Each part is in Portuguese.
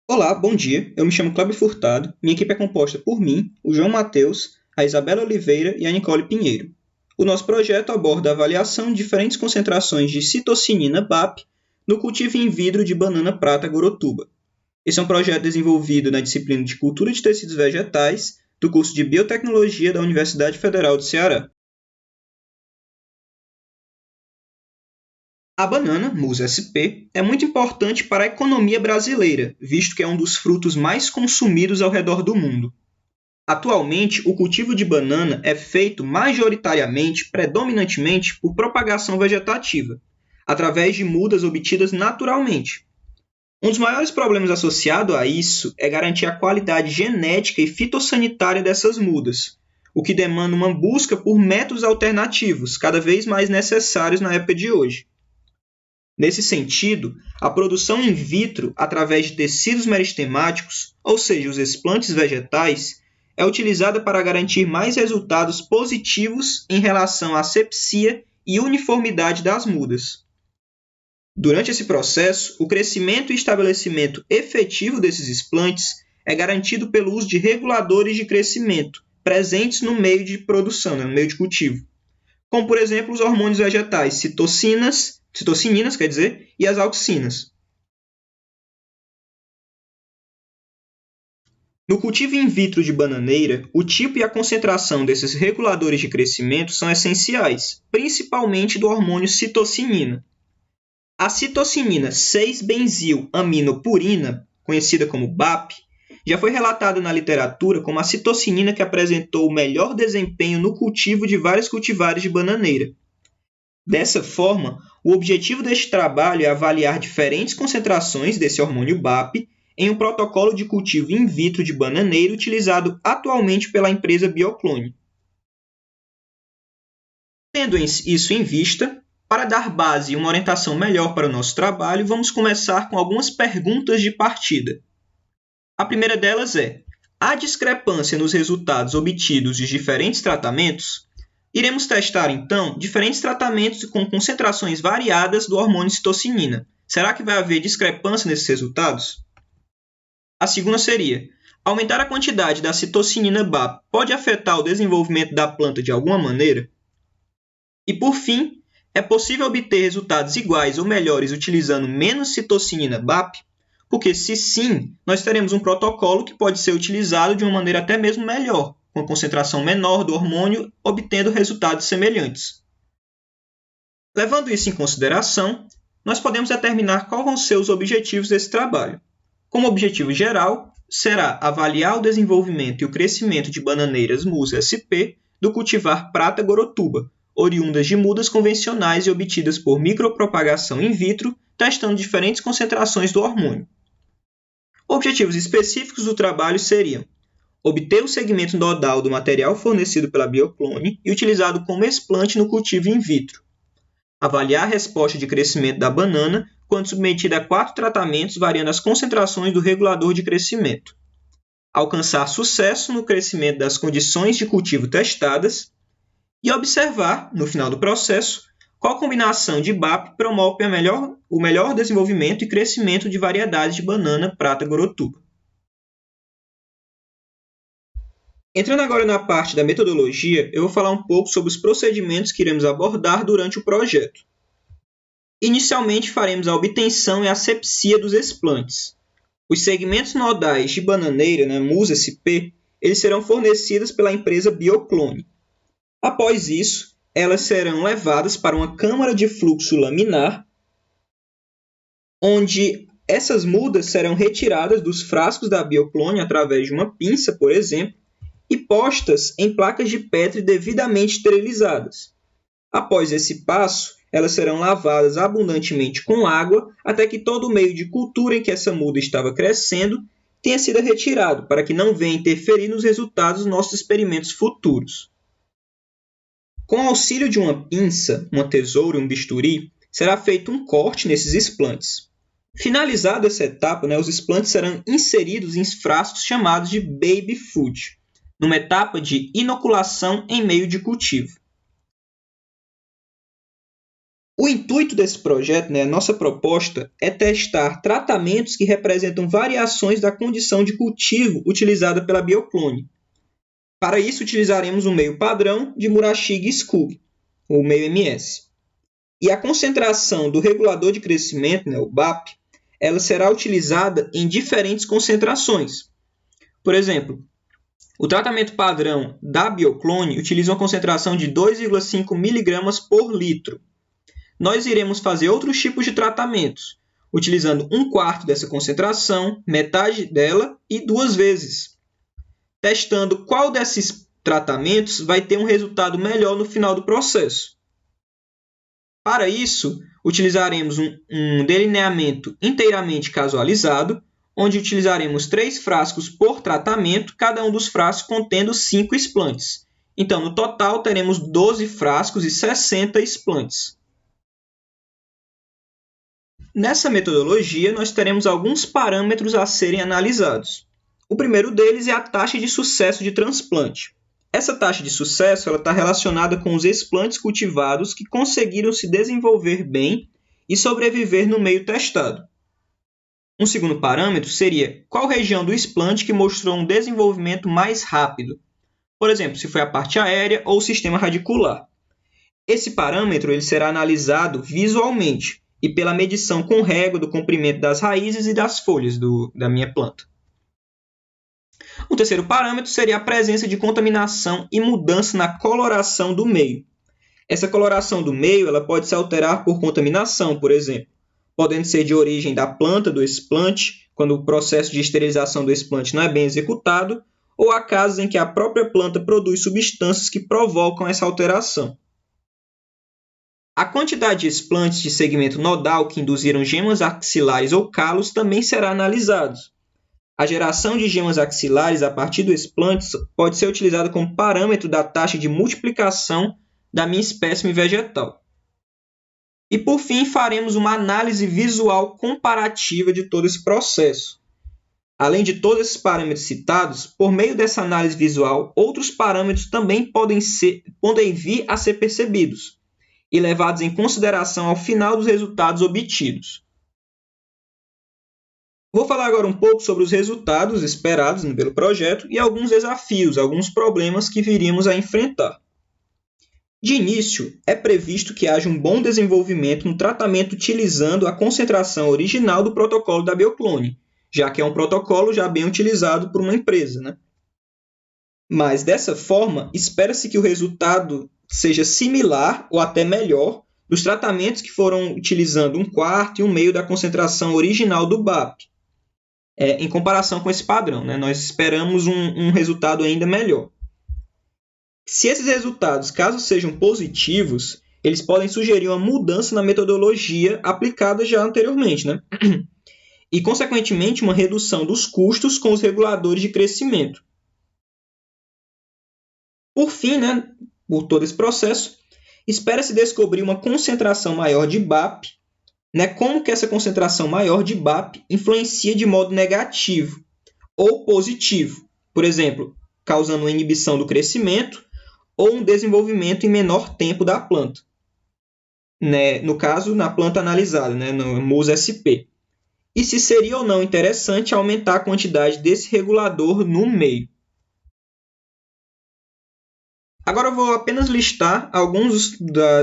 Olá, bom dia. Eu me chamo Cláudio Furtado. Minha equipe é composta por mim, o João Matheus, a Isabela Oliveira e a Nicole Pinheiro. O nosso projeto aborda a avaliação de diferentes concentrações de citocinina BAP no cultivo in vitro de banana prata gorotuba. Esse é um projeto desenvolvido na disciplina de Cultura de Tecidos Vegetais do curso de Biotecnologia da Universidade Federal do Ceará. A banana, Musa SP, é muito importante para a economia brasileira, visto que é um dos frutos mais consumidos ao redor do mundo. Atualmente, o cultivo de banana é feito majoritariamente, predominantemente, por propagação vegetativa, através de mudas obtidas naturalmente. Um dos maiores problemas associados a isso é garantir a qualidade genética e fitossanitária dessas mudas, o que demanda uma busca por métodos alternativos, cada vez mais necessários na época de hoje. Nesse sentido, a produção in vitro através de tecidos meristemáticos, ou seja, os explantes vegetais, é utilizada para garantir mais resultados positivos em relação à asepsia e uniformidade das mudas. Durante esse processo, o crescimento e estabelecimento efetivo desses explantes é garantido pelo uso de reguladores de crescimento presentes no meio de produção, no meio de cultivo, como por exemplo os hormônios vegetais citocininas, e as auxinas. No cultivo in vitro de bananeira, o tipo e a concentração desses reguladores de crescimento são essenciais, principalmente do hormônio citocinina. A citocinina 6-benzil-aminopurina, conhecida como BAP, já foi relatada na literatura como a citocinina que apresentou o melhor desempenho no cultivo de vários cultivares de bananeira. Dessa forma, o objetivo deste trabalho é avaliar diferentes concentrações desse hormônio BAP em um protocolo de cultivo in vitro de bananeira utilizado atualmente pela empresa Bioclone. Tendo isso em vista, para dar base e uma orientação melhor para o nosso trabalho, vamos começar com algumas perguntas de partida. A primeira delas é: há discrepância nos resultados obtidos de diferentes tratamentos? Iremos testar, então, diferentes tratamentos com concentrações variadas do hormônio citocinina. Será que vai haver discrepância nesses resultados? A segunda seria: aumentar a quantidade da citocinina BAP pode afetar o desenvolvimento da planta de alguma maneira? E, por fim, é possível obter resultados iguais ou melhores utilizando menos citocinina BAP? Porque, se sim, nós teremos um protocolo que pode ser utilizado de uma maneira até mesmo melhor, com a concentração menor do hormônio, obtendo resultados semelhantes. Levando isso em consideração, nós podemos determinar quais vão ser os objetivos desse trabalho. Como objetivo geral, será avaliar o desenvolvimento e o crescimento de bananeiras Musa SP do cultivar Prata Gorotuba, oriundas de mudas convencionais e obtidas por micropropagação in vitro, testando diferentes concentrações do hormônio. Objetivos específicos do trabalho seriam: obter o segmento nodal do material fornecido pela Bioclone e utilizado como explante no cultivo in vitro. Avaliar a resposta de crescimento da banana quando submetida a 4 tratamentos variando as concentrações do regulador de crescimento. Alcançar sucesso no crescimento das condições de cultivo testadas e observar, no final do processo, qual combinação de BAP promove o melhor desenvolvimento e crescimento de variedades de banana prata gorotuba. Entrando agora na parte da metodologia, eu vou falar um pouco sobre os procedimentos que iremos abordar durante o projeto. Inicialmente, faremos a obtenção e asepsia dos explantes. Os segmentos nodais de bananeira, Musa SP, eles serão fornecidos pela empresa Bioclone. Após isso, elas serão levadas para uma câmara de fluxo laminar, onde essas mudas serão retiradas dos frascos da Bioclone através de uma pinça, por exemplo, e postas em placas de Petri devidamente esterilizadas. Após esse passo, elas serão lavadas abundantemente com água até que todo o meio de cultura em que essa muda estava crescendo tenha sido retirado, para que não venha interferir nos resultados dos nossos experimentos futuros. Com o auxílio de uma pinça, uma tesoura e um bisturi, será feito um corte nesses explantes. Finalizada essa etapa, os explantes serão inseridos em frascos chamados de baby food, numa etapa de inoculação em meio de cultivo. O intuito desse projeto, a nossa proposta, é testar tratamentos que representam variações da condição de cultivo utilizada pela bioclone. Para isso, utilizaremos o meio padrão de Murashige-Skug, o meio MS. E a concentração do regulador de crescimento, o BAP, ela será utilizada em diferentes concentrações. Por exemplo, o tratamento padrão da bioclone utiliza uma concentração de 2,5 mg por litro. Nós iremos fazer outros tipos de tratamentos, utilizando 1/4 dessa concentração, metade dela e 2 vezes, testando qual desses tratamentos vai ter um resultado melhor no final do processo. Para isso, utilizaremos um delineamento inteiramente casualizado, onde utilizaremos 3 frascos por tratamento, cada um dos frascos contendo 5 explantes. Então, no total, teremos 12 frascos e 60 explantes. Nessa metodologia, nós teremos alguns parâmetros a serem analisados. O primeiro deles é a taxa de sucesso de transplante. Essa taxa de sucesso está relacionada com os explantes cultivados que conseguiram se desenvolver bem e sobreviver no meio testado. Um segundo parâmetro seria qual região do explante que mostrou um desenvolvimento mais rápido. Por exemplo, se foi a parte aérea ou o sistema radicular. Esse parâmetro ele será analisado visualmente e pela medição com régua do comprimento das raízes e das folhas da minha planta. O terceiro parâmetro seria a presença de contaminação e mudança na coloração do meio. Essa coloração do meio ela pode se alterar por contaminação, por exemplo, podendo ser de origem da planta do explante, quando o processo de esterilização do explante não é bem executado, ou há casos em que a própria planta produz substâncias que provocam essa alteração. A quantidade de explantes de segmento nodal que induziram gemas axilares ou calos também será analisada. A geração de gemas axilares a partir do explante pode ser utilizada como parâmetro da taxa de multiplicação da minha espécime vegetal. E, por fim, faremos uma análise visual comparativa de todo esse processo. Além de todos esses parâmetros citados, por meio dessa análise visual, outros parâmetros também podem vir a ser percebidos e levados em consideração ao final dos resultados obtidos. Vou falar agora um pouco sobre os resultados esperados pelo projeto e alguns desafios, alguns problemas que viríamos a enfrentar. De início, é previsto que haja um bom desenvolvimento no tratamento utilizando a concentração original do protocolo da bioclone, já que é um protocolo já bem utilizado por uma empresa. Mas, dessa forma, espera-se que o resultado seja similar ou até melhor dos tratamentos que foram utilizando 1/4 e 1/2 da concentração original do BAP. Em comparação com esse padrão, nós esperamos um resultado ainda melhor. Se esses resultados, caso sejam positivos, eles podem sugerir uma mudança na metodologia aplicada já anteriormente, e, consequentemente, uma redução dos custos com os reguladores de crescimento. Por fim, por todo esse processo, espera-se descobrir uma concentração maior de BAP, como que essa concentração maior de BAP influencia de modo negativo ou positivo, por exemplo, causando uma inibição do crescimento ou um desenvolvimento em menor tempo da planta. No caso, na planta analisada, no MUS-SP. E se seria ou não interessante aumentar a quantidade desse regulador no meio. Agora eu vou apenas listar alguns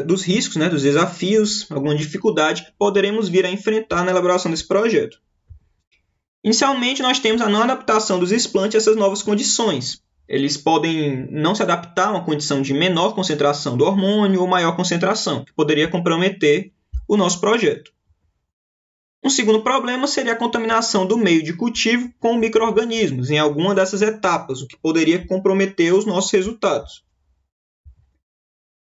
dos riscos, dos desafios, alguma dificuldade que poderemos vir a enfrentar na elaboração desse projeto. Inicialmente, nós temos a não adaptação dos explantes a essas novas condições. Eles podem não se adaptar a uma condição de menor concentração do hormônio ou maior concentração, que poderia comprometer o nosso projeto. Um segundo problema seria a contaminação do meio de cultivo com micro-organismos em alguma dessas etapas, o que poderia comprometer os nossos resultados.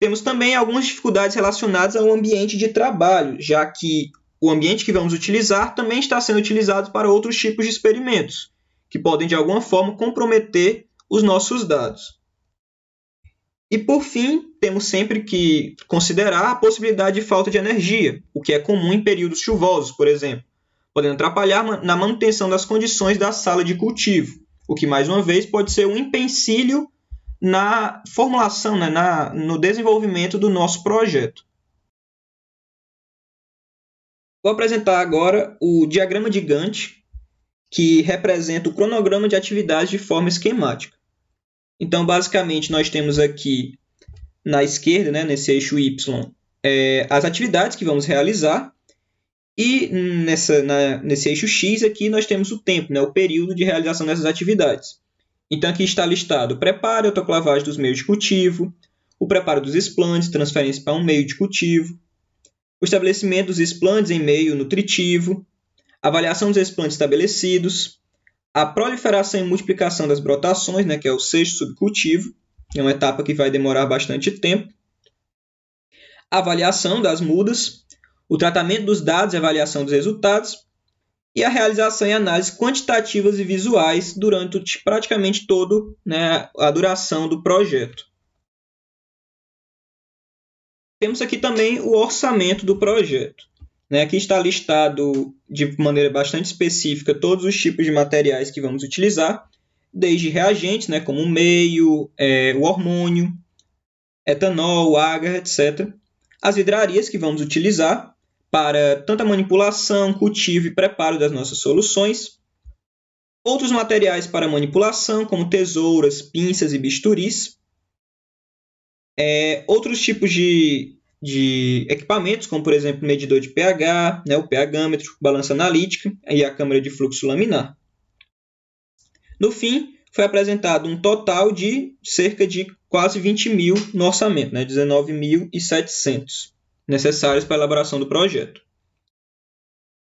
Temos também algumas dificuldades relacionadas ao ambiente de trabalho, já que o ambiente que vamos utilizar também está sendo utilizado para outros tipos de experimentos, que podem, de alguma forma, comprometer os nossos dados. E, por fim, temos sempre que considerar a possibilidade de falta de energia, o que é comum em períodos chuvosos, por exemplo, podendo atrapalhar na manutenção das condições da sala de cultivo, o que, mais uma vez, pode ser um empecilho na formulação, no desenvolvimento do nosso projeto. Vou apresentar agora o diagrama de Gantt, que representa o cronograma de atividades de forma esquemática. Então, basicamente, nós temos aqui na esquerda, né, nesse eixo Y, as atividades que vamos realizar, e nesse eixo X aqui nós temos o tempo, né, o período de realização dessas atividades. Então, aqui está listado o preparo e autoclavagem dos meios de cultivo, o preparo dos explantes, transferência para um meio de cultivo, o estabelecimento dos explantes em meio nutritivo, avaliação dos explantes estabelecidos, a proliferação e multiplicação das brotações, né, que é o sexto subcultivo, é uma etapa que vai demorar bastante tempo, a avaliação das mudas, o tratamento dos dados e avaliação dos resultados, e a realização e análise quantitativas e visuais durante praticamente todo, né, a duração do projeto. Temos aqui também o orçamento do projeto. Aqui está listado de maneira bastante específica todos os tipos de materiais que vamos utilizar, desde reagentes, como o meio, o hormônio, etanol, agar, etc. As vidrarias que vamos utilizar para tanto a manipulação, cultivo e preparo das nossas soluções. Outros materiais para manipulação, como tesouras, pinças e bisturis. Outros tipos de equipamentos, como por exemplo o medidor de pH, o pHmetro, balança analítica e a câmara de fluxo laminar. No fim, foi apresentado um total de cerca de quase 20 mil no orçamento, 19.700 necessários para a elaboração do projeto.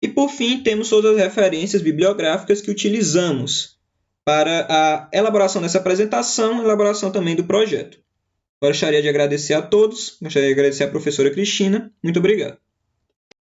E por fim, temos todas as referências bibliográficas que utilizamos para a elaboração dessa apresentação e elaboração também do projeto. Gostaria de agradecer a todos, gostaria de agradecer à professora Cristina. Muito obrigado.